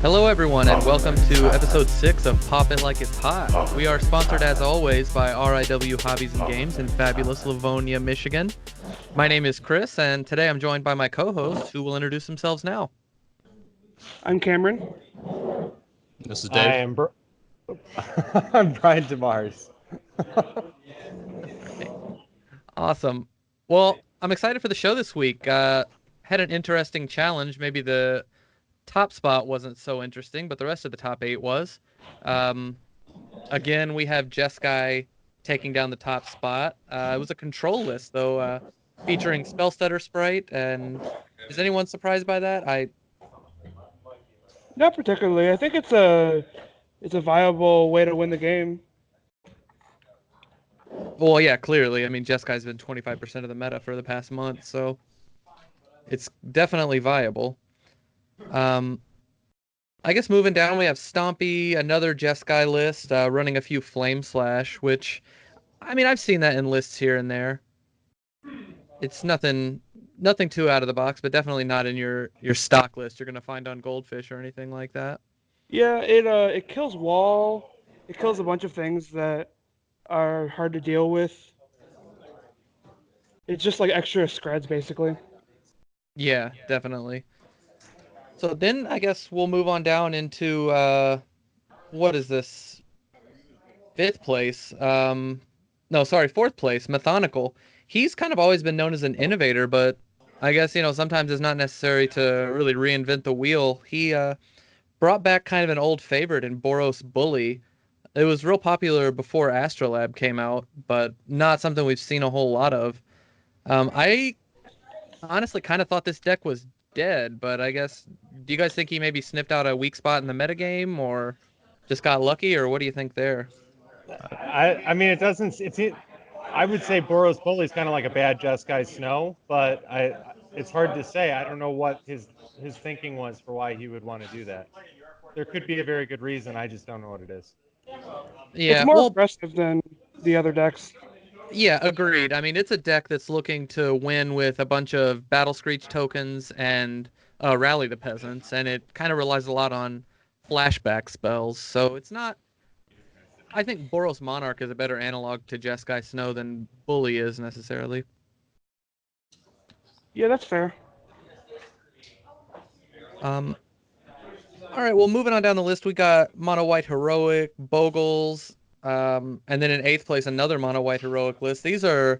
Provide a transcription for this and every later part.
Hello, everyone, and welcome to episode 6 of Pop It Like It's Hot. We are sponsored, as always, by RIW Hobbies and Games in fabulous Livonia, Michigan. My name is Chris, and today I'm joined by my co-hosts, who will introduce themselves now. I'm Cameron. This is I Dave. am I'm Brian DeMars. Awesome. Well, I'm excited for the show this week. Had an interesting challenge. Maybe the top spot wasn't so interesting, but the rest of the top 8 was. Again, we have Jeskai taking down the top spot. It was a control list, though, featuring Spellstutter Sprite. And is anyone surprised by that? Not particularly. I think it's a viable way to win the game. Well, yeah, clearly. I mean, Jeskai's been 25% of the meta for the past month, so it's definitely viable. I guess moving down, we have Stompy, another Jeskai list, running a few Flame Slash, which, I mean, I've seen that in lists here and there. It's nothing too out of the box, but definitely not in your stock list you're going to find on Goldfish or anything like that. Yeah, it kills wall. It kills a bunch of things that are hard to deal with. It's just like extra screds, basically. Yeah, definitely. So then I guess we'll move on down into, what is this? Fourth place, Methonical. He's kind of always been known as an innovator, but I guess, sometimes it's not necessary to really reinvent the wheel. He brought back kind of an old favorite in Boros Bully. It was real popular before Astrolab came out, but not something we've seen a whole lot of. I honestly kind of thought this deck was dead, but I guess, do you guys think he maybe sniffed out a weak spot in the metagame, or just got lucky, or what do you think there? I mean, it doesn't. I would say Boros Bully is kind of like a bad Jeskai Snow, but it's hard to say. I don't know what his thinking was for why he would want to do that. There could be a very good reason. I just don't know what it is. Yeah, It's more well, aggressive than the other decks. yeah, agreed. I mean, it's a deck that's looking to win with a bunch of Battle Screech tokens and Rally the Peasants, and it kind of relies a lot on flashback spells. So it's not. I think Boros Monarch is a better analog to Jeskai Snow than Bully is necessarily. Yeah, that's fair. All right, well, moving on down the list, we got Mono White Heroic, Bogles, and then in 8th place, another Mono White Heroic list. These are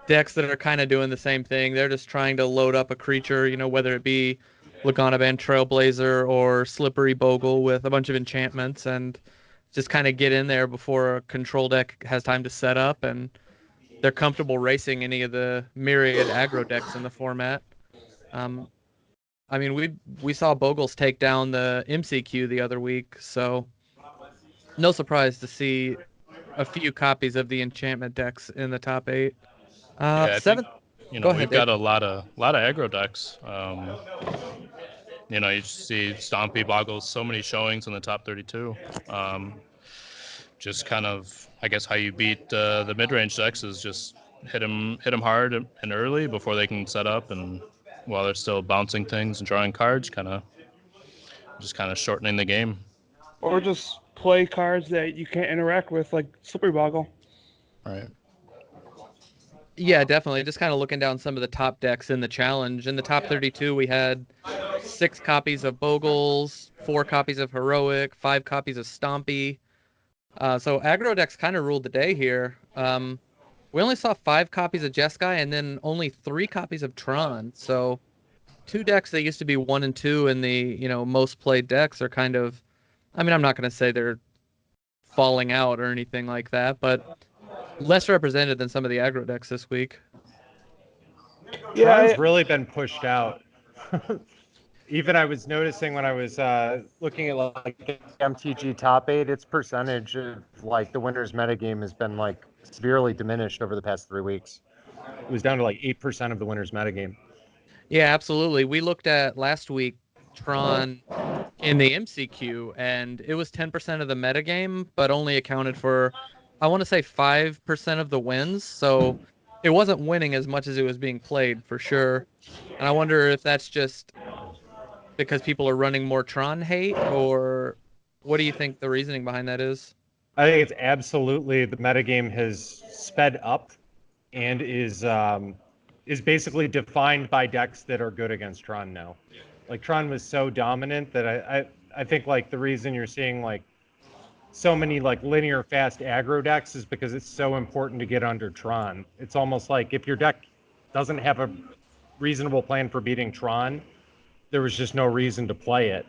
decks that are kind of doing the same thing. They're just trying to load up a creature, whether it be Laganaban Trailblazer or Slippery Bogle with a bunch of enchantments, and just kind of get in there before a control deck has time to set up, and they're comfortable racing any of the myriad aggro decks in the format. I mean, we saw Bogles take down the MCQ the other week, so no surprise to see a few copies of the enchantment decks in the top 8. I Seventh. think, Go ahead, we've Dave. got a lot of aggro decks. You see Stompy Boggles, so many showings in the top 32. Just kind of, I guess, how you beat the mid-range decks is just hit them hard and early before they can set up, and while they're still bouncing things and drawing cards, kind of shortening the game. Or just play cards that you can't interact with, like Slippery Boggle. Right. Yeah, definitely. Just kind of looking down some of the top decks in the challenge. In the top 32, we had 6 copies of Bogles, 4 copies of Heroic, 5 copies of Stompy. So aggro decks kind of ruled the day here. We only saw 5 copies of Jeskai and then only 3 copies of Tron. So 2 decks that used to be 1 and 2 in the most played decks are kind of. I mean, I'm not going to say they're falling out or anything like that, but less represented than some of the aggro decks this week. Yeah, Tron's really been pushed out. Even I was noticing when I was looking at like MTG top 8, its percentage of like the winner's metagame has been like severely diminished over the past 3 weeks. It was down to like 8% of the winner's metagame. Yeah, absolutely. We looked at last week Tron in the MCQ, and it was 10% of the metagame, but only accounted for, I want to say, 5% of the wins. So it wasn't winning as much as it was being played, for sure. And I wonder if that's just because people are running more Tron hate, or what do you think the reasoning behind that is? I think it's absolutely the metagame has sped up and is basically defined by decks that are good against Tron now. Like Tron was so dominant that I think like the reason you're seeing like so many like linear fast aggro decks is because it's so important to get under Tron. It's almost like if your deck doesn't have a reasonable plan for beating Tron, there was just no reason to play it,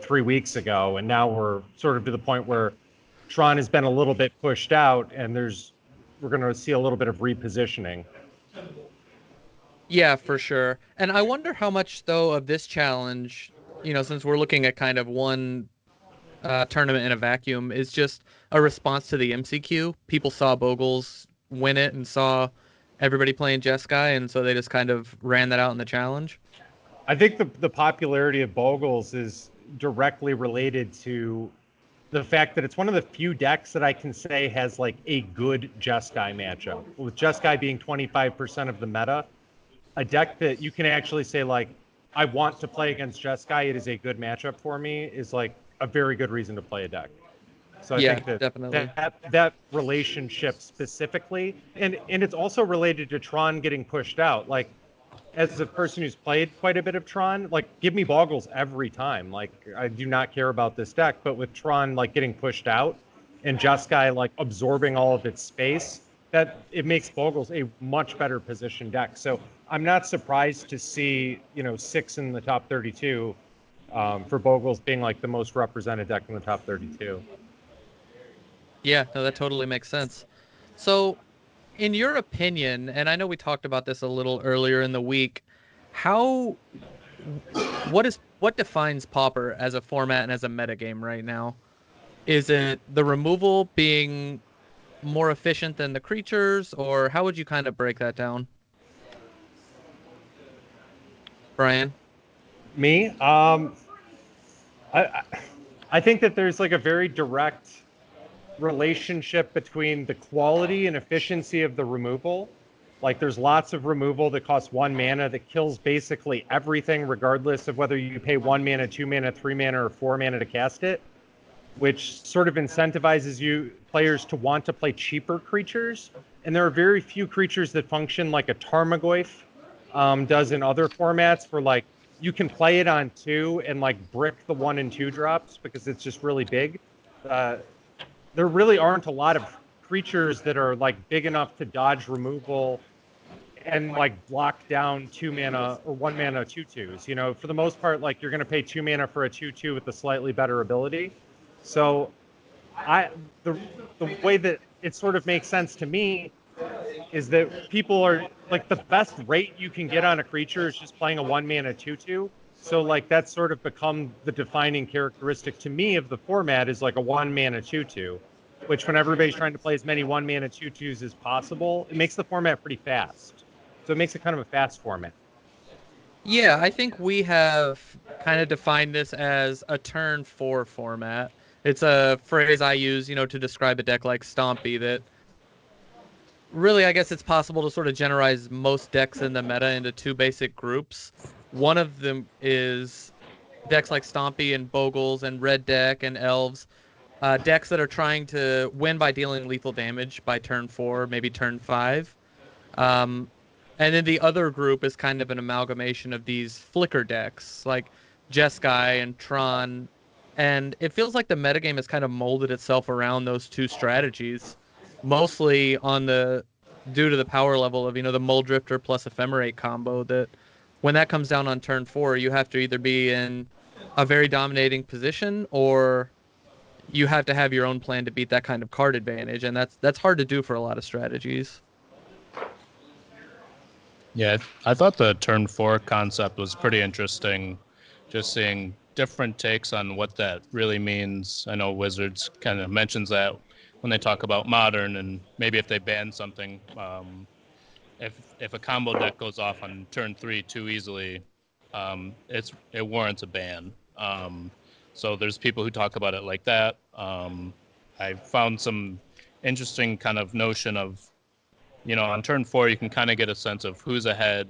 3 weeks ago. And now we're sort of to the point where Tron has been a little bit pushed out and we're going to see a little bit of repositioning. Yeah, for sure. And I wonder how much, though, of this challenge, since we're looking at kind of one tournament in a vacuum, is just a response to the MCQ. People saw Bogles win it and saw everybody playing Jeskai, and so they just kind of ran that out in the challenge. I think the popularity of Bogles is directly related to the fact that it's one of the few decks that I can say has like a good Jeskai matchup. With Jeskai being 25% of the meta, a deck that you can actually say like, I want to play against Jeskai, it is a good matchup for me, is like a very good reason to play a deck. So I think that definitely. that relationship specifically, and it's also related to Tron getting pushed out. Like, as a person who's played quite a bit of Tron, like, give me Boggles every time. Like, I do not care about this deck, but with Tron, like, getting pushed out and Jeskai, like, absorbing all of its space, that it makes Boggles a much better positioned deck. So I'm not surprised to see, 6 in the top 32 for Boggles being, like, the most represented deck in the top 32. Yeah, no, that totally makes sense. So, in your opinion, and I know we talked about this a little earlier in the week, what defines Pauper as a format and as a metagame right now? Is it the removal being more efficient than the creatures, or how would you kind of break that down? Brian? Me? I think that there's like a very direct relationship between the quality and efficiency of the removal. Like there's lots of removal that costs 1 mana that kills basically everything, regardless of whether you pay 1 mana, 2 mana, 3 mana, or 4 mana to cast it, which sort of incentivizes players to want to play cheaper creatures. And there are very few creatures that function like a Tarmogoyf does in other formats, for like you can play it on 2 and like brick the 1 and 2 drops because it's just really big. There really aren't a lot of creatures that are like big enough to dodge removal and like block down 2 mana or 1 mana 2/2s. For the most part, like you're going to pay 2 mana for a 2/2 with a slightly better ability. So the way that it sort of makes sense to me is that people are like, the best rate you can get on a creature is just playing a 1 mana 2/2. So like that's sort of become the defining characteristic to me of the format, is like a 1 mana 2/2, which when everybody's trying to play as many 1 mana 2/2s as possible, it makes the format pretty fast. So it makes it kind of a fast format. Yeah, I think we have kind of defined this as a turn 4 format. It's a phrase I use, to describe a deck like Stompy, that really, I guess it's possible to sort of generalize most decks in the meta into 2 basic groups. One of them is decks like Stompy and Bogles and Red Deck and Elves, decks that are trying to win by dealing lethal damage by turn 4, maybe turn 5. And then the other group is kind of an amalgamation of these flicker decks, like Jeskai and Tron. And it feels like the metagame has kind of molded itself around those 2 strategies, mostly due to the power level of, the Muldrifter plus Ephemerate combo, that when that comes down on turn 4, you have to either be in a very dominating position, or you have to have your own plan to beat that kind of card advantage, and that's hard to do for a lot of strategies. Yeah, I thought the turn 4 concept was pretty interesting, just seeing different takes on what that really means. I know Wizards kind of mentions that when they talk about Modern, and maybe if they ban something, if a combo deck goes off on turn 3 too easily, it warrants a ban. So there's people who talk about it like that. I found some interesting kind of notion of, on turn 4 you can kind of get a sense of who's ahead,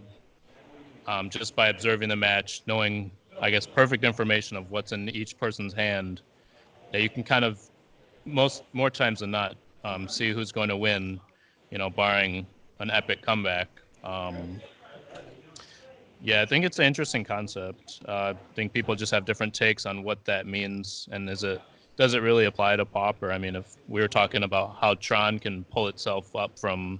just by observing the match, knowing I guess, perfect information of what's in each person's hand, that you can kind of more times than not see who's going to win, barring an epic comeback. Yeah, I think it's an interesting concept. I think people just have different takes on what that means, and does it really apply to Pauper? I mean, if we were talking about how Tron can pull itself up from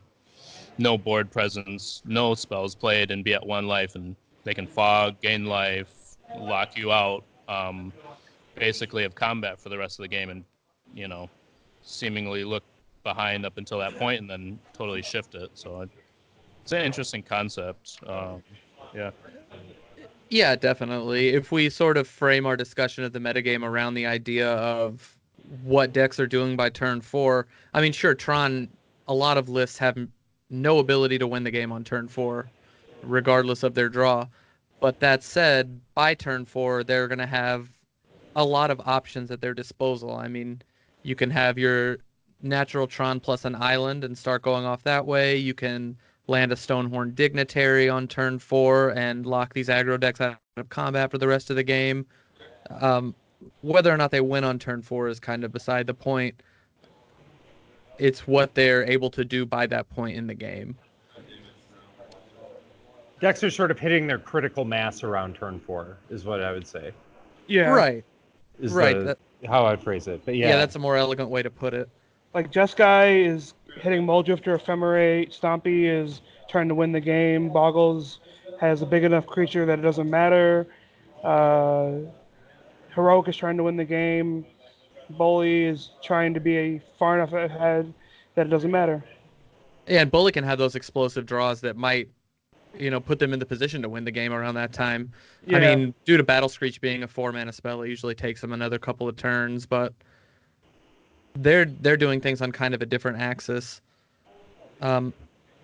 no board presence, no spells played, and be at 1 life, and they can fog, gain life, lock you out, basically of combat for the rest of the game, and seemingly look behind up until that point, and then totally shift it. So it's an interesting concept. Yeah. Yeah, definitely. If we sort of frame our discussion of the metagame around the idea of what decks are doing by turn 4, I mean, sure, Tron, a lot of lists have no ability to win the game on turn 4, regardless of their draw. But that said, by turn 4, they're going to have a lot of options at their disposal. I mean, you can have your natural Tron plus an island and start going off that way. You can land a Stonehorn Dignitary on turn 4 and lock these aggro decks out of combat for the rest of the game. Whether or not they win on turn 4 is kind of beside the point. It's what they're able to do by that point in the game. Decks are sort of hitting their critical mass around turn 4, is what I would say. Yeah. Right. Is Right. how I'd phrase it. But Yeah, that's a more elegant way to put it. Like Jeskai is hitting Muldrifter, Ephemerate. Stompy is trying to win the game. Boggles has a big enough creature that it doesn't matter. Heroic is trying to win the game. Bully is trying to be far enough ahead that it doesn't matter. Yeah, and Bully can have those explosive draws that might, put them in the position to win the game around that time. Yeah. I mean, due to Battle Screech being a 4-mana spell, it usually takes them another couple of turns, but they're doing things on kind of a different axis.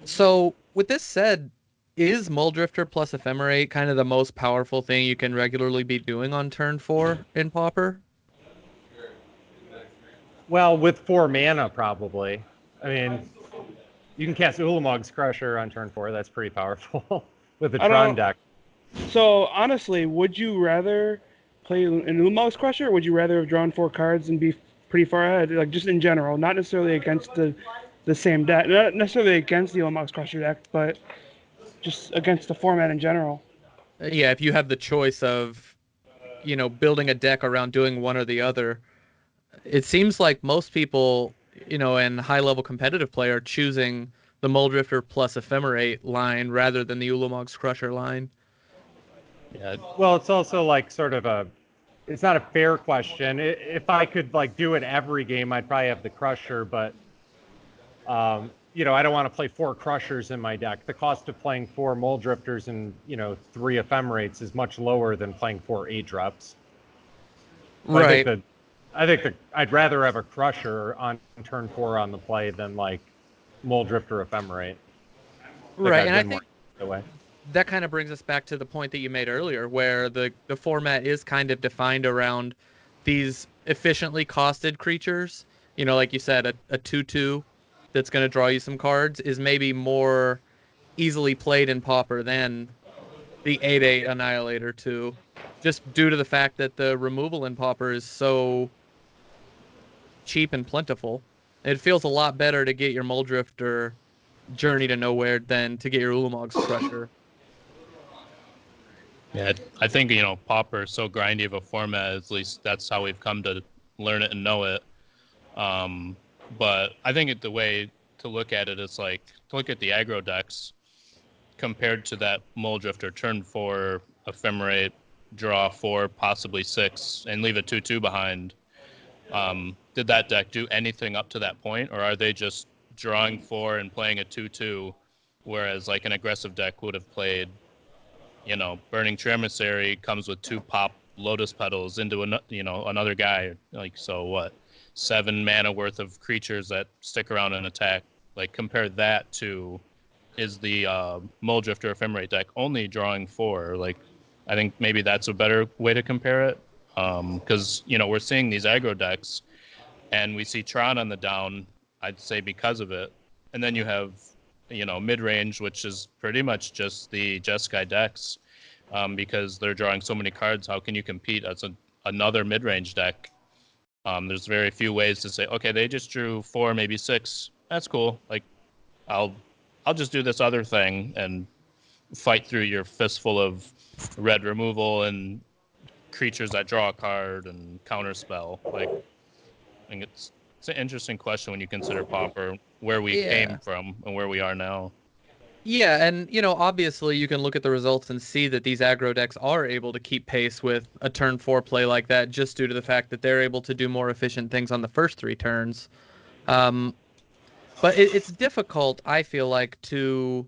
So with this said, is Muldrifter plus Ephemerate kind of the most powerful thing you can regularly be doing on turn 4 in Pauper? Well, with 4 mana, probably. I mean, you can cast Ulamog's Crusher on turn 4. That's pretty powerful with a Tron deck. So, honestly, would you rather play an Ulamog's Crusher, or would you rather have drawn 4 cards and be pretty far ahead? Like, just in general, not necessarily against the same deck, not necessarily against the Ulamog's Crusher deck, but just against the format in general. Yeah, if you have the choice of, building a deck around doing one or the other, it seems like most people, and high-level competitive play are choosing the Muldrifter plus Ephemerate line rather than the Ulamog's Crusher line. Yeah. Well, it's also like sort of it's not a fair question. If I could like do it every game, I'd probably have the Crusher, but I don't want to play 4 Crushers in my deck. The cost of playing 4 Muldrifters and 3 Ephemerates is much lower than playing 4 8-drops. Right. I think I'd rather have a Crusher on turn 4 on the play than like Muldrifter Ephemerate. Right, and I think way. that kind of brings us back to the point that you made earlier, where the format is kind of defined around these efficiently costed creatures. Like you said, a 2/2 that's going to draw you some cards is maybe more easily played in Pauper than the 8/8 Annihilator 2, just due to the fact that the removal in Pauper is so cheap and plentiful. It feels a lot better to get your Muldrifter Journey to Nowhere than to get your Ulamog's Crusher. Yeah, I think, Pauper is so grindy of a format, at least that's how we've come to learn it and know it. But I think the way to look at it is like to look at the aggro decks compared to that Muldrifter turn 4 Ephemerate, draw 4, possibly 6, and leave a 2/2 behind. Did that deck do anything up to that point, or are they just drawing 4 and playing a 2/2, whereas like an aggressive deck would have played, Burning Tree Emissary comes with 2 pop Lotus Petals into another guy, like, so what, 7 mana worth of creatures that stick around and attack. Like, compare that to, is the Muldrifter Ephemerate deck only drawing 4? Like, I think maybe that's a better way to compare it, because we're seeing these aggro decks, and we see Tron on the down, I'd say because of it, and then you have mid-range, which is pretty much just the Jeskai decks, because they're drawing so many cards. How can you compete as another mid-range deck? There's very few ways to say, okay, they just drew 4, maybe 6. That's cool. Like, I'll just do this other thing and fight through your fistful of red removal and creatures that draw a card and counterspell. Like, I think it's an interesting question when you consider Pauper, where we came from and where we are now. Yeah, and obviously you can look at the results and see that these aggro decks are able to keep pace with a turn 4 play like that, just due to the fact that they're able to do more efficient things on the first 3 turns. But it's difficult, I feel like, to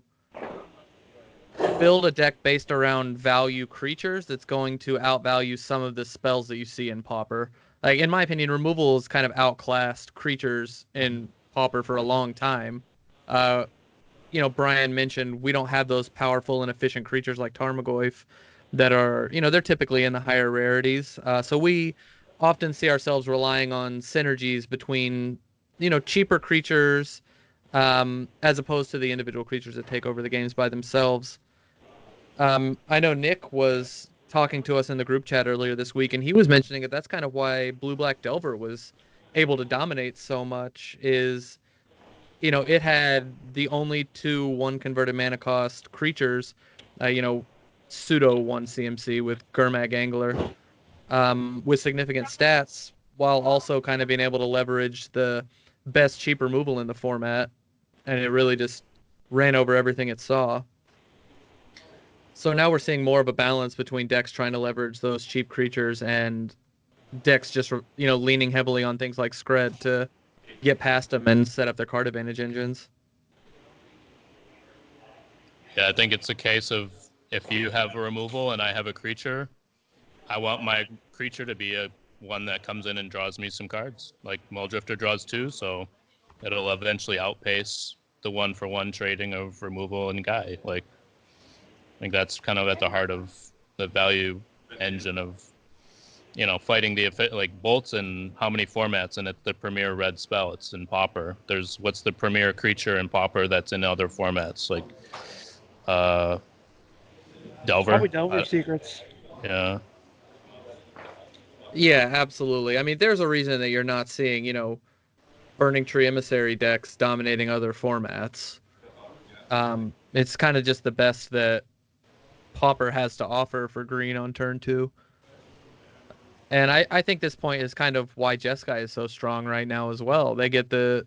build a deck based around value creatures that's going to outvalue some of the spells that you see in Pauper. Like, in my opinion, removal has kind of outclassed creatures in Pauper for a long time. Brian mentioned we don't have those powerful and efficient creatures like Tarmogoyf that are, they're typically in the higher rarities. So we often see ourselves relying on synergies between, cheaper creatures as opposed to the individual creatures that take over the games by themselves. I know Nick was talking to us in the group chat earlier this week, and he was mentioning that that's kind of why Blue-Black Delver was able to dominate so much is, it had the only 2 1-converted mana cost creatures, pseudo 1 CMC with Gurmag Angler, with significant stats, while also kind of being able to leverage the best cheap removal in the format, and it really just ran over everything it saw. So now we're seeing more of a balance between decks trying to leverage those cheap creatures and decks just, leaning heavily on things like Skred to get past them and set up their card advantage engines. Yeah, I think it's a case of if you have a removal and I have a creature, I want my creature to be one that comes in and draws me some cards. Like Muldrifter draws 2, so it'll eventually outpace the 1-for-1 trading of removal and Guy. Like, I think that's kind of at the heart of the value engine of, fighting like Bolt's in how many formats, and it's the premier red spell. It's in Pauper. What's the premier creature in Pauper that's in other formats, like Delver? Probably Delver Secrets. Yeah. Yeah, absolutely. I mean, there's a reason that you're not seeing, Burning Tree Emissary decks dominating other formats. It's kind of just the best that Pauper has to offer for green on turn 2. And I think this point is kind of why Jeskai is so strong right now as well. They get the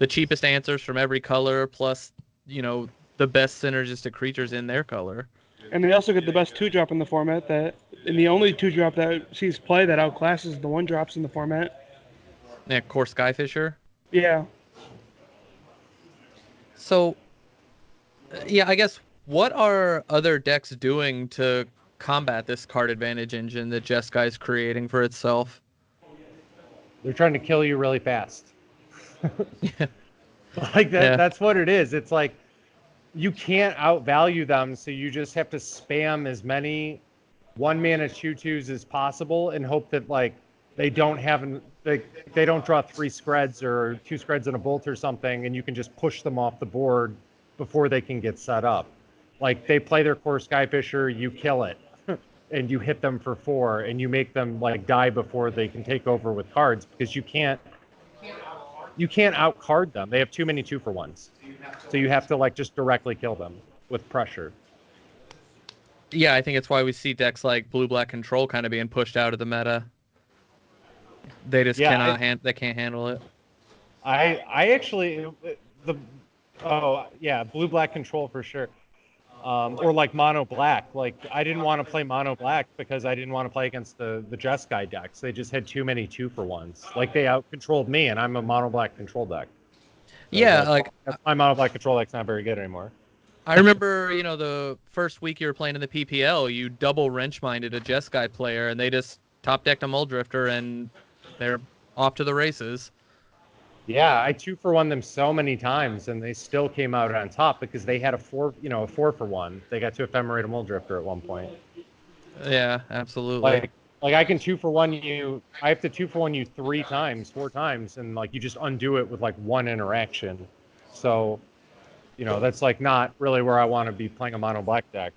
cheapest answers from every color, plus, the best synergistic creatures in their color. And they also get the best 2-drop in the format, and the only 2-drop that sees play that outclasses the 1-drops in the format. Yeah, Core Skyfisher. Yeah. So, I guess, what are other decks doing to combat this card advantage engine that Jeskai is creating for itself? They're trying to kill you really fast. Yeah. Like that. Yeah. That's what it is. It's like you can't outvalue them, so you just have to spam as many 1-mana 2/2s as possible and hope that they don't draw 3 Skreds or 2 Skreds and a Bolt or something, and you can just push them off the board before they can get set up. Like, they play their Core Skyfisher, you kill it, and you hit them for 4, and you make them die before they can take over with cards, because you can't outcard them. They have too many 2-for-1s, so you have to just directly kill them with pressure. Yeah, I think it's why we see decks like Blue-Black Control kind of being pushed out of the meta. They just they can't handle it. I actually Blue-Black Control for sure. Or Mono Black. I didn't want to play Mono Black because I didn't want to play against the Jeskai decks. They just had too many 2-for-1s. They out-controlled me, and I'm a Mono Black control deck. So that's my Mono Black control deck's not very good anymore. I remember, the first week you were playing in the PPL, you double wrench-minded a Jeskai player, and they just top-decked a Muldrifter, and they're off to the races. Yeah, I 2-for-1 them so many times, and they still came out on top because they had a 4-for-1. They got to Ephemerate a Muldrifter at one point. Yeah, absolutely. I can 2-for-1 you. I have to 2-for-1 you 4 times, and you just undo it with 1 interaction. So, that's not really where I want to be playing a Mono Black deck.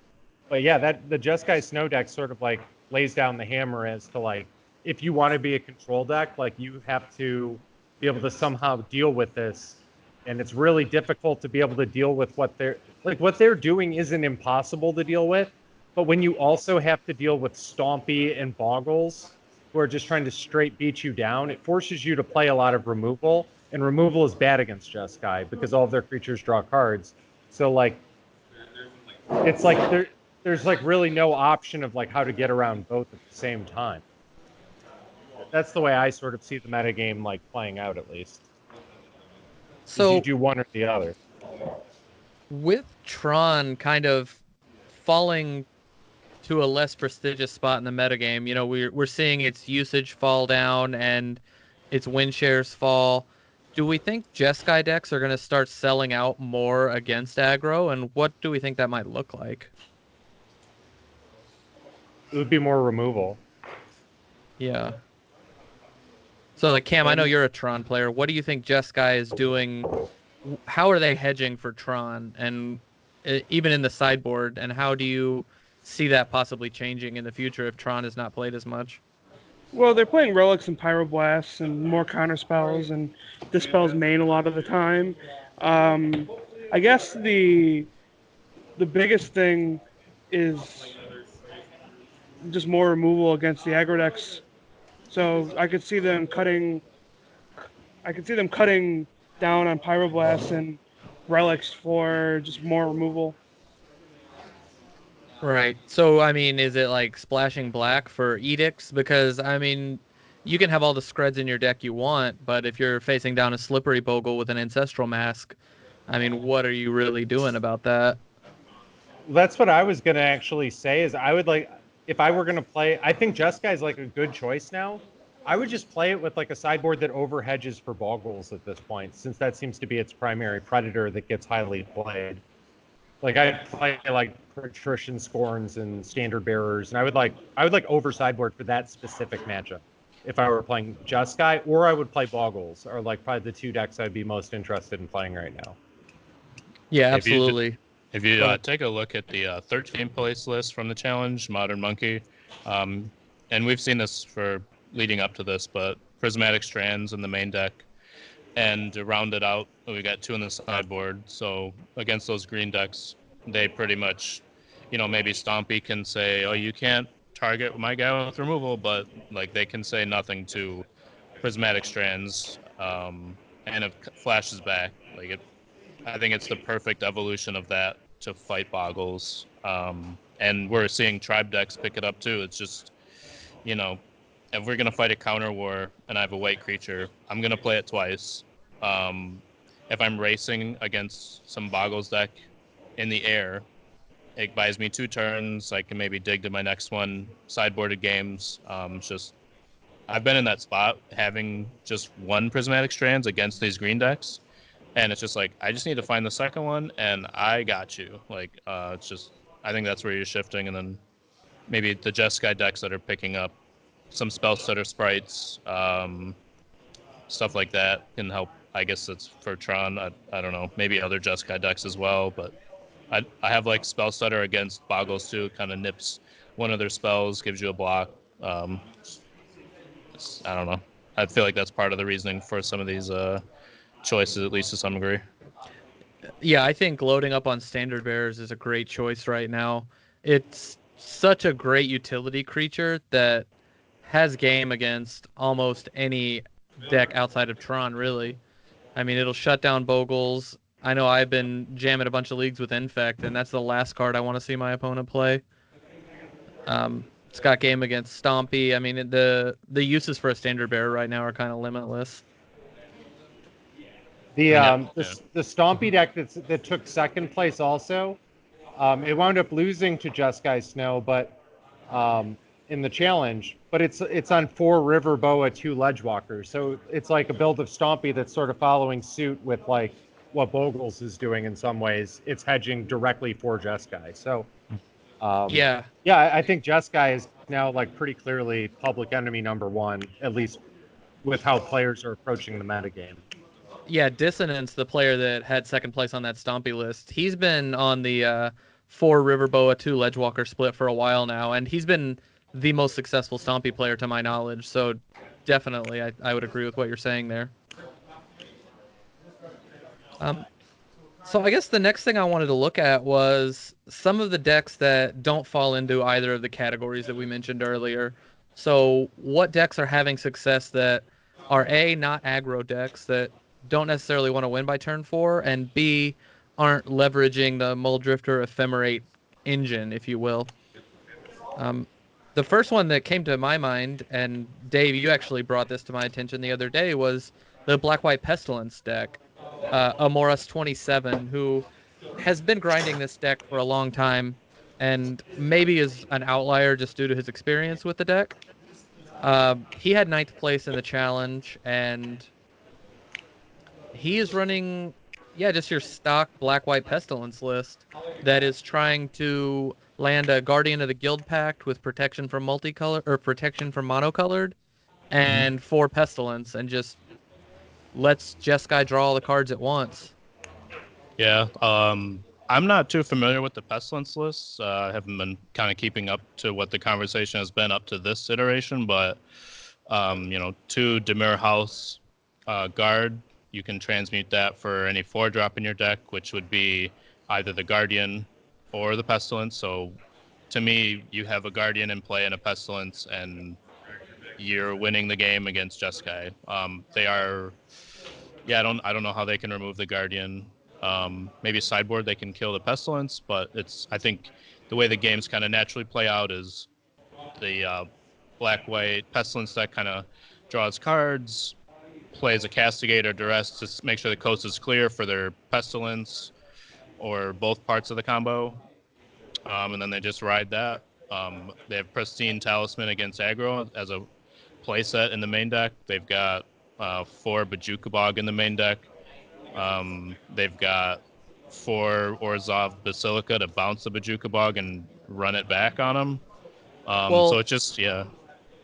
But yeah, that the Jeskai Snow deck sort of like lays down the hammer as to like, if you want to be a control deck, like you have to be able to somehow deal with this. And it's really difficult to be able to deal with what they're doing isn't impossible to deal with. But when you also have to deal with Stompy and Boggles, who are just trying to straight beat you down, it forces you to play a lot of removal. And removal is bad against Jeskai because all of their creatures draw cards. So like, it's like there's like really no option of like how to get around both at the same time. That's the way I sort of see the metagame like playing out, at least. So you do one or the other. with Tron kind of falling to a less prestigious spot in the metagame, you know, we're seeing its usage fall down and its win shares fall. Do we think Jeskai decks are going to start selling out more against aggro, and what do we think that might look like? It would be more removal. Yeah. So, like, Cam, I know you're a Tron player. What do you think Jeskai is doing? How are they hedging for Tron, and even in the sideboard? And how do you see that possibly changing in the future if Tron is not played as much? Well, they're playing Relics and Pyroblasts and more counter spells and dispels main a lot of the time. I guess the biggest thing is just more removal against the aggro decks. So I could see them cutting down on Pyroblasts and Relics for just more removal. Right. So, I mean, is it like splashing black for edicts? Because, I mean, you can have all the Screds in your deck you want, but if you're facing down a Slippery Bogle with an Ancestral Mask, I mean, what are you really doing about that? That's what I was going to actually say is I would like, if I were going to play, I think Jeskai is like a good choice now. I would just play it with like a sideboard that over hedges for Boggles at this point, since that seems to be its primary predator that gets highly played. Like I'd play like Patrician Scorns and Standard Bearers, and I would like over sideboard for that specific matchup if I were playing Jeskai, or I would play Boggles, or like probably the two decks I'd be most interested in playing right now. Yeah, absolutely. If you take a look at the 13th place list from the challenge, Modern Monkey, and we've seen this for leading up to this, but Prismatic Strands in the main deck. And to round it out, we got 2 in the sideboard. So against those green decks, they pretty much, you know, maybe Stompy can say, oh, you can't target my guy with removal, but like they can say nothing to Prismatic Strands, and it flashes back. Like I think it's the perfect evolution of that to fight Boggles. And we're seeing tribe decks pick it up too. It's just, you know, if we're going to fight a counter war and I have a white creature, I'm going to play it twice. If I'm racing against some Boggles deck in the air, it buys me 2 turns. I can maybe dig to my next one. Sideboarded games. It's just, I've been in that spot having just 1 Prismatic Strands against these green decks. And it's just like, I just need to find the second one and I got you. Like, it's just, I think that's where you're shifting. And then maybe the Jeskai decks that are picking up some Spellstutter sprites, stuff like that can help. I guess it's for Tron. I don't know. Maybe other Jeskai decks as well. But I have like Spellstutter against Boggles too. It kind of nips one of their spells, gives you a block. I don't know. I feel like that's part of the reasoning for some of these choices, at least to some degree. Yeah, I think loading up on Standard Bearers is a great choice right now. It's such a great utility creature that has game against almost any deck outside of Tron, really. I mean, it'll shut down Bogles. I know I've been jamming a bunch of leagues with Infect, and that's the last card I want to see my opponent play. It's got game against Stompy. I mean, the uses for a Standard Bearer right now are kind of limitless. The Stompy deck that took second place also, it wound up losing to Jeskai Snow, but in the challenge, but it's on 4 River Boa, 2 Ledgewalkers. So it's like a build of Stompy that's sort of following suit with like what Bogles is doing in some ways. It's hedging directly for Jeskai. So yeah, I think Jeskai is now like pretty clearly public enemy number 1, at least with how players are approaching the metagame. Yeah, Dissonance, the player that had second place on that Stompy list, he's been on the 4 Riverboa, 2 Ledgewalker split for a while now, and he's been the most successful Stompy player to my knowledge. So definitely, I would agree with what you're saying there. So I guess the next thing I wanted to look at was some of the decks that don't fall into either of the categories that we mentioned earlier. So what decks are having success that are A, not aggro decks that don't necessarily want to win by turn 4, and B, aren't leveraging the Muldrifter Ephemerate engine, if you will. The first one that came to my mind, and Dave, you actually brought this to my attention the other day, was the Black-White Pestilence deck. Amoras 27, who has been grinding this deck for a long time and maybe is an outlier just due to his experience with the deck. He had 9th place in the challenge, and he is running, just your stock Black-White Pestilence list that is trying to land a Guardian of the Guild Pact with protection from multicolor or protection from monocolored and 4 Pestilence, and just lets Jeskai draw all the cards at once. Yeah, I'm not too familiar with the Pestilence lists. I haven't been kind of keeping up to what the conversation has been up to this iteration, but 2 Dimir House Guard, you can transmute that for any 4-drop in your deck, which would be either the Guardian or the Pestilence. So to me, you have a Guardian in play and a Pestilence, and you're winning the game against Jeskai. They are, I don't know how they can remove the Guardian. Maybe sideboard they can kill the Pestilence, but I think the way the games kind of naturally play out is the Black-White Pestilence deck kind of draws cards, plays a Castigator Duress to make sure the coast is clear for their Pestilence or both parts of the combo, and then they just ride that. They have Pristine Talisman against aggro as a playset in the main deck. They've got 4 Bajukabog in the main deck. They've got 4 Orzhov Basilica to bounce the Bajukabog and run it back on them. So it's just, Yeah,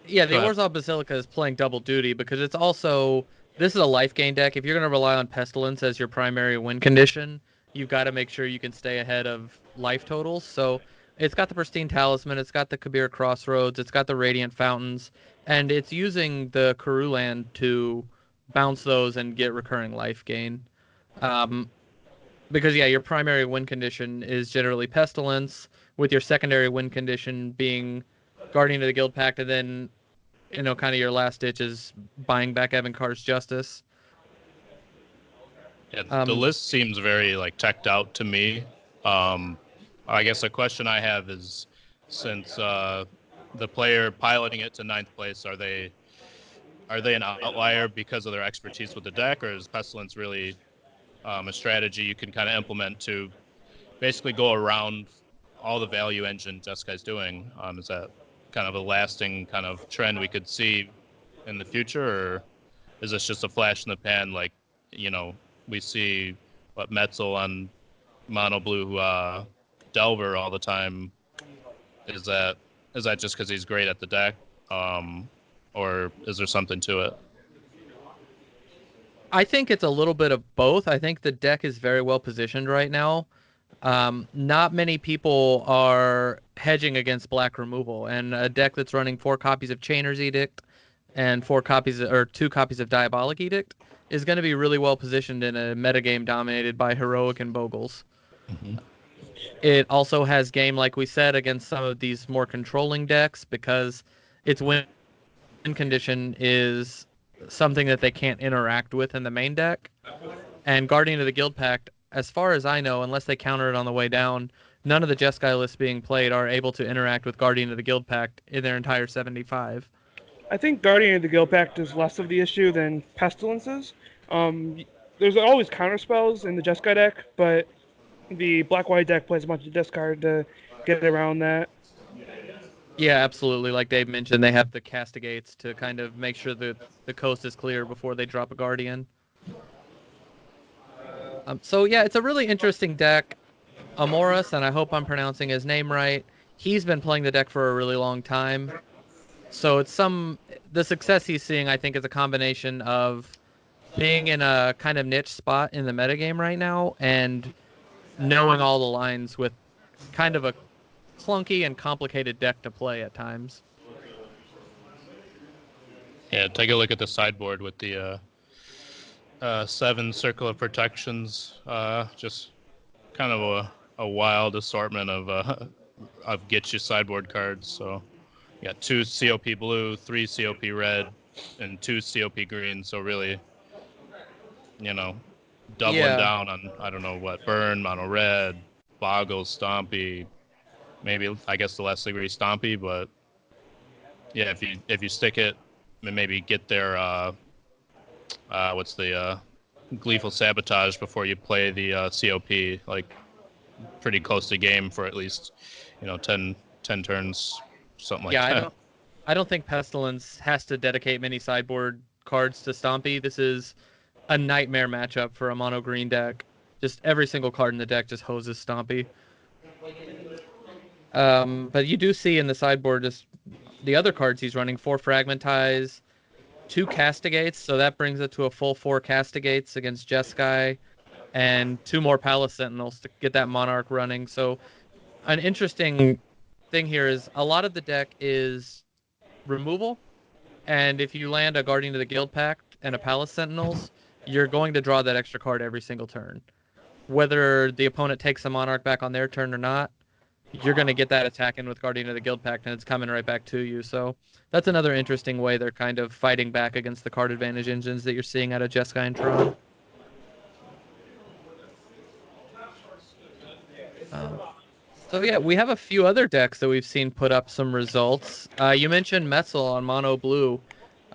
the Orzhov Basilica is playing double duty because it's also, this is a life gain deck. If you're going to rely on Pestilence as your primary win condition, you've got to make sure you can stay ahead of life totals. So it's got the Pristine Talisman, it's got the Kabir Crossroads, it's got the Radiant Fountains, and it's using the Karoo land to bounce those and get recurring life gain. Because, your primary win condition is generally Pestilence, with your secondary win condition being Guardian of the Guild Pact, and then, kind of your last ditch is buying back Evan Carr's Justice. Yeah, the list seems very, teched out to me. I guess a question I have is, since the player piloting it to 9th place, are they an outlier because of their expertise with the deck, or is Pestilence really a strategy you can kind of implement to basically go around all the value engine Jeskai's doing? Is that kind of a lasting kind of trend we could see in the future, or is this just a flash in the pan? We see Metzel on Mono Blue Delver all the time. Is that just because he's great at the deck, or is there something to it? I think it's a little bit of both. I think the deck is very well positioned right now. Not many people are hedging against black removal, and a deck that's running 4 copies of Chainer's Edict and 2 copies of Diabolic Edict is going to be really well positioned in a metagame dominated by Heroic and Bogles. Mm-hmm. It also has game, like we said, against some of these more controlling decks because its win condition is something that they can't interact with in the main deck. And Guardian of the Guild Pact, as far as I know, unless they counter it on the way down, none of the Jeskai lists being played are able to interact with Guardian of the Guild Pact in their entire 75. I think Guardian of the Guild Pact is less of the issue than Pestilences. There's always counterspells in the Jeskai deck, but the Black-White deck plays a bunch of discard to get around that. Yeah, absolutely. Like Dave mentioned, they have the Castigates to kind of make sure that the coast is clear before they drop a Guardian. It's a really interesting deck. Amoras, and I hope I'm pronouncing his name right, he's been playing the deck for a really long time. So the success he's seeing, I think, is a combination of being in a kind of niche spot in the metagame right now and knowing all the lines with kind of a clunky and complicated deck to play at times. Yeah, take a look at the sideboard with the 7 Circle of Protections. Just kind of a wild assortment of get you sideboard cards. So you got 2 COP blue, 3 COP red, and 2 COP green. So really, doubling Yeah. down on, I don't know what, burn, mono red, boggle, stompy, maybe I guess the less degree stompy, but yeah, if you stick it and maybe get their what's the gleeful sabotage before you play the COP, like pretty close to game for at least 10 turns, something like Yeah, that. I don't think Pestilence has to dedicate many sideboard cards to Stompy. This is a nightmare matchup for a mono green deck. Just every single card in the deck just hoses Stompy. But you do see in the sideboard just the other cards he's running: 4 Fragmentize, 2 Castigates, so that brings it to a full 4 Castigates against Jeskai, and 2 more Palace Sentinels to get that Monarch running. So an interesting thing here is a lot of the deck is removal, and if you land a Guardian of the Guild Pact and a Palace Sentinels, you're going to draw that extra card every single turn. Whether the opponent takes a Monarch back on their turn or not, you're going to get that attack in with Guardian of the Guild Pact, and it's coming right back to you. So that's another interesting way they're kind of fighting back against the card advantage engines that you're seeing out of Jeskai and Tron. So yeah, we have a few other decks that we've seen put up some results. You mentioned Metzel on Mono Blue.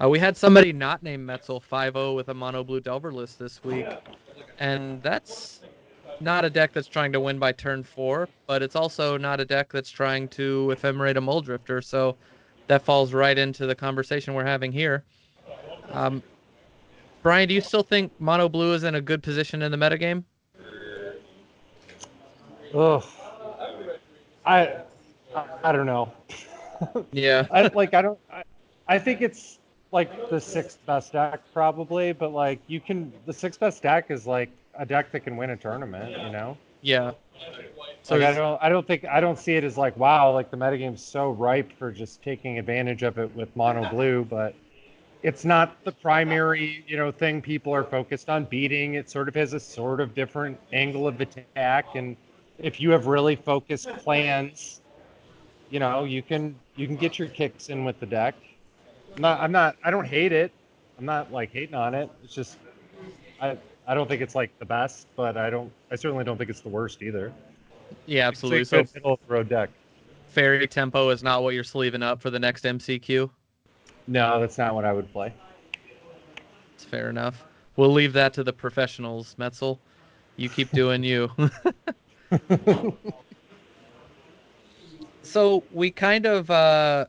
We had somebody not named Metzel 5-0 with a Mono Blue Delver list this week, and that's not a deck that's trying to win by turn 4, but it's also not a deck that's trying to ephemerate a Muldrifter, so that falls right into the conversation we're having here. Brian, do you still think Mono Blue is in a good position in the metagame? Ugh. I don't know. Yeah. I think it's like the 6th best deck probably, but like the 6th best deck is like a deck that can win a tournament, Yeah. So like I don't see it as like, wow, like the metagame's so ripe for just taking advantage of it with Mono Blue, but it's not the primary, thing people are focused on beating. It sort of has a sort of different angle of attack, and if you have really focused plans, you can get your kicks in with the deck. I don't hate it. I'm not like hating on it. It's just I don't think it's like the best, but I certainly don't think it's the worst either. Yeah, absolutely. It's a good middle of the road deck. Fairy Tempo is not what you're sleeving up for the next MCQ? No, that's not what I would play. It's fair enough. We'll leave that to the professionals, Metzel. You keep doing you. So we kind of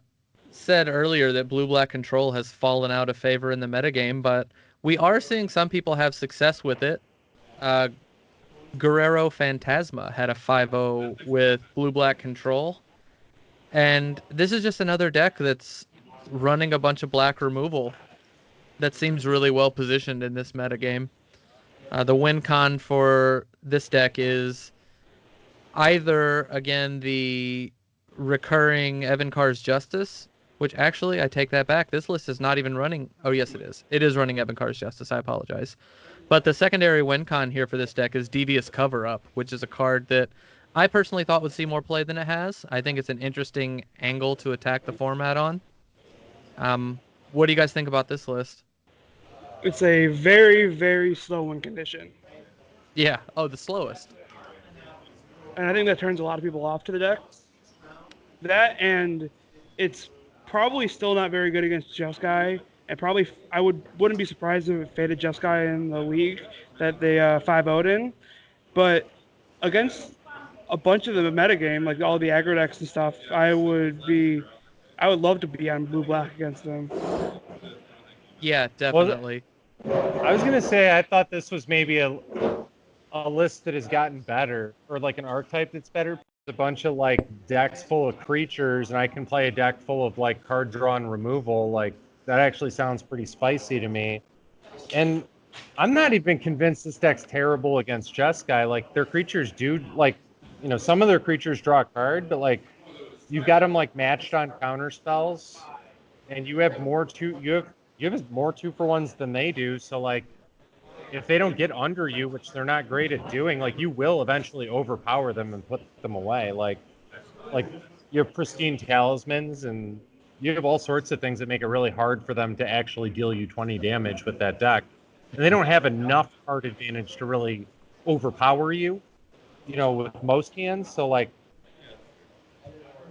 said earlier that Blue-Black Control has fallen out of favor in the metagame, but we are seeing some people have success with it. Guerrero Phantasma had a 5-0 with Blue-Black Control. And this is just another deck that's running a bunch of black removal that seems really well positioned in this metagame. The win con for this deck is either, again, the recurring Evan Carr's Justice, which actually, I take that back. This list is not even running. Oh, yes, it is. It is running Evan Carr's Justice. I apologize. But the secondary win con here for this deck is Devious Cover-Up, which is a card that I personally thought would see more play than it has. I think it's an interesting angle to attack the format on. What do you guys think about this list? It's a very, very slow win condition. Yeah. Oh, the slowest. And I think that turns a lot of people off to the deck. That, and it's probably still not very good against Jeskai. And probably, I wouldn't be surprised if it faded Jeskai in the league that they 5-0'd in. But against a bunch of the metagame, like all the aggro decks and stuff, I would love to be on blue-black against them. Yeah, definitely. I was gonna say I thought this was maybe a list that has gotten better, or like an archetype that's better. A bunch of like decks full of creatures, and I can play a deck full of like card draw and removal. Like that actually sounds pretty spicy to me. And I'm not even convinced this deck's terrible against Jeskai. Like their creatures do like some of their creatures draw a card, but like you've got them like matched on counter spells, and you have more more 2-for-1s than they do. So like if they don't get under you, which they're not great at doing, like you will eventually overpower them and put them away. Like you have pristine talismans, and you have all sorts of things that make it really hard for them to actually deal you 20 damage with that deck. And they don't have enough card advantage to really overpower you, with most hands. So like,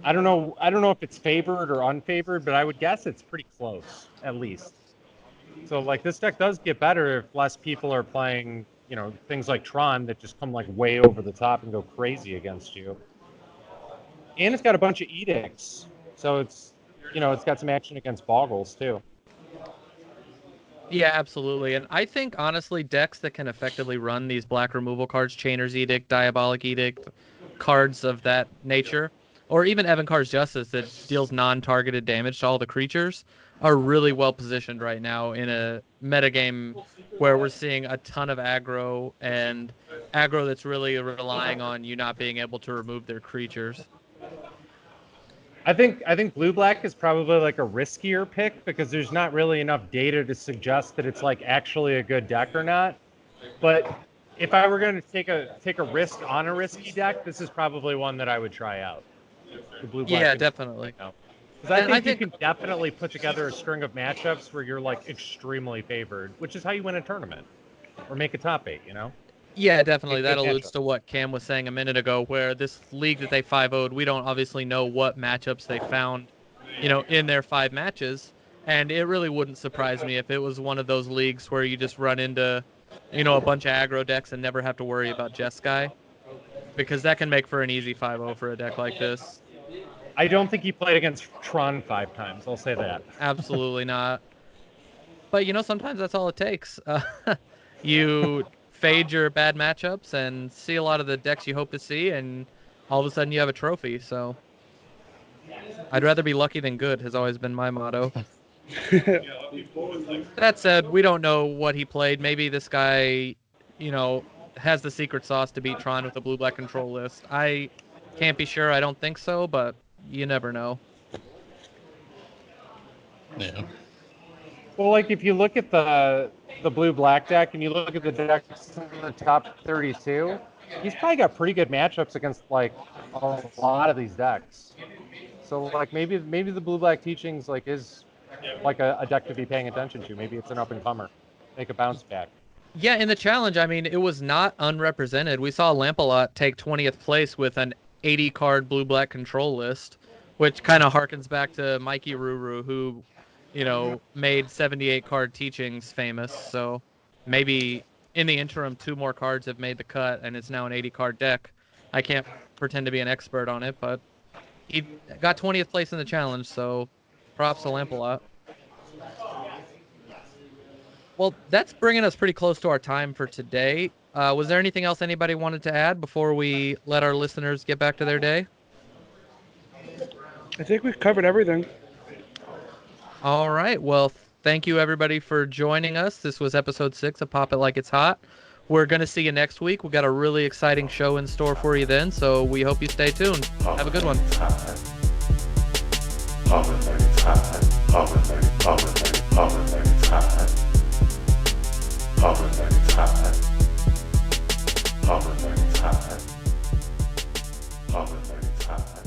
I don't know if it's favored or unfavored, but I would guess it's pretty close, at least. So like this deck does get better if less people are playing, things like Tron that just come like way over the top and go crazy against you. And it's got a bunch of edicts. So it's got some action against Boggles too. Yeah, absolutely. And I think, honestly, decks that can effectively run these black removal cards, Chainer's Edict, Diabolic Edict, cards of that nature, or even Evankar's Justice that deals non-targeted damage to all the creatures, are really well positioned right now in a metagame where we're seeing a ton of aggro, and aggro that's really relying on you not being able to remove their creatures. I think blue-black is probably like a riskier pick because there's not really enough data to suggest that it's like actually a good deck or not. But if I were going to take a risk on a risky deck, this is probably one that I would try out. The blue-black. Yeah, definitely. Because I think you can definitely put together a string of matchups where you're like extremely favored, which is how you win a tournament or make a top 8. Yeah, definitely. Good That alludes matchup. to what Cam was saying a minute ago, where this league that they 5-0'd, we don't obviously know what matchups they found, in their 5 matches. And it really wouldn't surprise me if it was one of those leagues where you just run into, a bunch of aggro decks and never have to worry about Jeskai. Because that can make for an easy 5-0 for a deck like this. I don't think he played against Tron 5 times. I'll say that. Absolutely not. But, sometimes that's all it takes. You fade your bad matchups and see a lot of the decks you hope to see, and all of a sudden you have a trophy. So I'd rather be lucky than good has always been my motto. That said, we don't know what he played. Maybe this guy, has the secret sauce to beat Tron with a blue-black control list. I can't be sure. I don't think so, but you never know. Yeah. Well, like if you look at the blue-black deck and you look at the decks in the top 32, he's probably got pretty good matchups against like a lot of these decks. So like maybe the blue-black teachings like is like a deck to be paying attention to. Maybe it's an up-and-comer. Make a bounce back. Yeah, in the challenge, I mean, it was not unrepresented. We saw Lampalot take 20th place with an 80-card blue-black control list, which kind of harkens back to Mikey Ruru, who, made 78-card teachings famous. So maybe in the interim, 2 more cards have made the cut, and it's now an 80-card deck. I can't pretend to be an expert on it, but he got 20th place in the challenge, so props to Lampalot. Well, that's bringing us pretty close to our time for today. Was there anything else anybody wanted to add before we let our listeners get back to their day? I think we've covered everything. All right. Well, thank you, everybody, for joining us. This was episode 6 of Pop It Like It's Hot. We're going to see you next week. We've got a really exciting show in store for you then, so we hope you stay tuned. Have a good one. Pop it like it's hot. Pop it like it's hot. Pop it like it's hot. Pop it like it's hot. Pop it like it's hot.